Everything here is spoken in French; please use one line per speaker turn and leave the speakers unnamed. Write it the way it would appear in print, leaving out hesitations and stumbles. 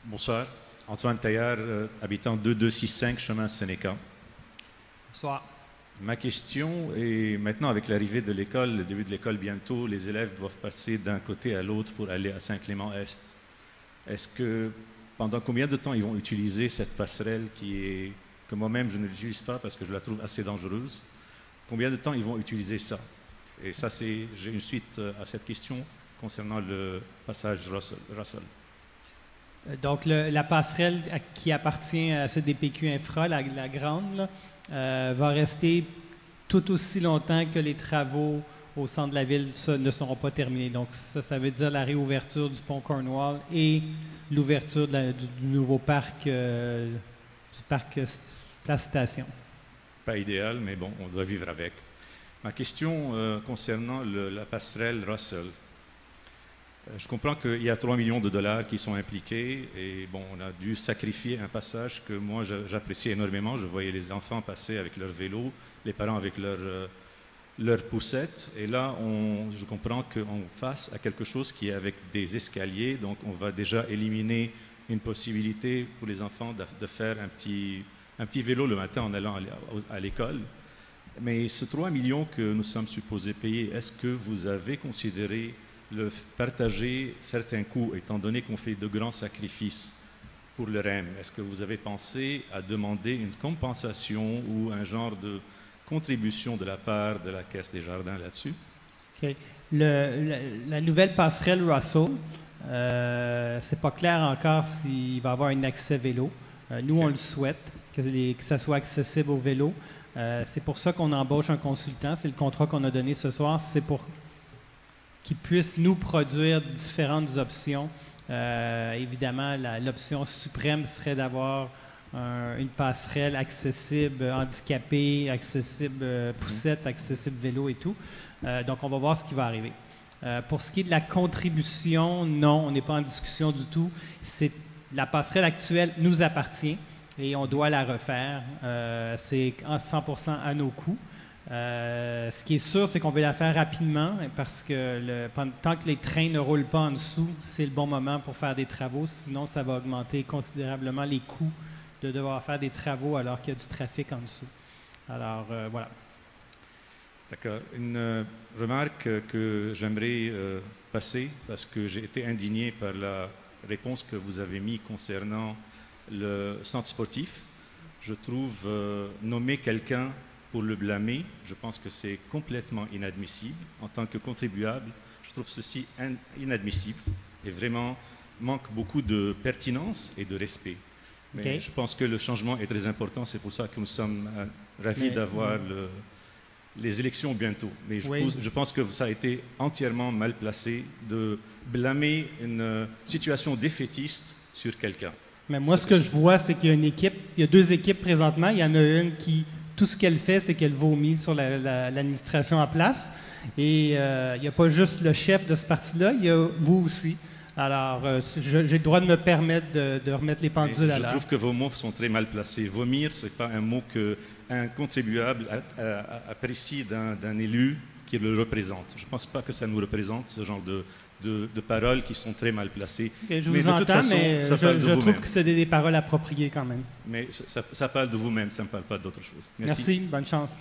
Bonsoir. Antoine Taillard, habitant 2265 chemin Sénéca.
Bonsoir.
Ma question est, maintenant avec l'arrivée de l'école, le début de l'école bientôt, les élèves doivent passer d'un côté à l'autre pour aller à Saint-Clément-Est. Est-ce que, pendant combien de temps ils vont utiliser cette passerelle que moi-même je ne l'utilise pas parce que je la trouve assez dangereuse? Combien de temps ils vont utiliser ça? Et ça, j'ai une suite à cette question concernant le passage Russell.
Donc, la passerelle qui appartient à CDPQ Infra, la grande, là, va rester tout aussi longtemps que les travaux au centre de la ville ne seront pas terminés. Donc, ça veut dire la réouverture du pont Cornwall et l'ouverture du nouveau parc, du parc Place Station.
Pas idéal, mais bon, on doit vivre avec. Ma question concernant la passerelle Russell. Je comprends qu'il y a 3 millions de dollars qui sont impliqués et bon, on a dû sacrifier un passage que moi j'apprécie énormément. Je voyais les enfants passer avec leur vélo, les parents avec leur poussette. Et là, je comprends qu'on face à quelque chose qui est avec des escaliers. Donc, on va déjà éliminer une possibilité pour les enfants de faire un petit vélo le matin en allant à l'école. Mais ce 3 millions que nous sommes supposés payer, est-ce que vous avez considéré partager certains coûts, étant donné qu'on fait de grands sacrifices pour le REM? Est-ce que vous avez pensé à demander une compensation ou un genre de contribution de la part de la Caisse des Jardins là-dessus?
Okay. La nouvelle passerelle Russell, c'est pas clair encore s'il va y avoir un accès vélo. Nous, on le souhaite, que ça soit accessible au vélo. C'est pour ça qu'on embauche un consultant. C'est le contrat qu'on a donné ce soir. C'est pour qu'ils puissent nous produire différentes options. Évidemment, l'option suprême serait d'avoir une passerelle accessible handicapé, accessible poussette, accessible vélo et tout. Donc, on va voir ce qui va arriver. Pour ce qui est de la contribution, non, on n'est pas en discussion du tout. La passerelle actuelle nous appartient et on doit la refaire. C'est 100% à nos coûts. Ce qui est sûr, c'est qu'on veut la faire rapidement parce que tant que les trains ne roulent pas en dessous, c'est le bon moment pour faire des travaux. Sinon, ça va augmenter considérablement les coûts de devoir faire des travaux alors qu'il y a du trafic en dessous. Alors, voilà.
D'accord. Une remarque que j'aimerais passer parce que j'ai été indigné par la réponse que vous avez mise concernant le centre sportif. Je trouve nommer quelqu'un pour le blâmer, je pense que c'est complètement inadmissible. En tant que contribuable, je trouve ceci inadmissible et vraiment manque beaucoup de pertinence et de respect. Mais okay. Je pense que le changement est très important, c'est pour ça que nous sommes ravis d'avoir les élections bientôt. Mais je pense que ça a été entièrement mal placé de blâmer une situation défaitiste sur quelqu'un.
Mais moi, ce que je vois, c'est qu'il y a une équipe, il y a 2 équipes présentement. Il y en a une qui tout ce qu'elle fait, c'est qu'elle vomit sur l'administration en place. Et il n'y a pas juste le chef de ce parti-là, il y a vous aussi. Alors, j'ai le droit de me permettre de remettre les pendules à l'heure.
Je trouve que vos mots sont très mal placés. Vomir, ce n'est pas un mot qu'un contribuable apprécie d'un élu qui le représente. Je ne pense pas que ça nous représente, ce genre de paroles qui sont très mal placées.
Okay, je vous entends, mais je trouve que c'est des paroles appropriées quand même.
Mais ça parle de vous-même, ça ne parle pas d'autre chose.
Merci, bonne chance.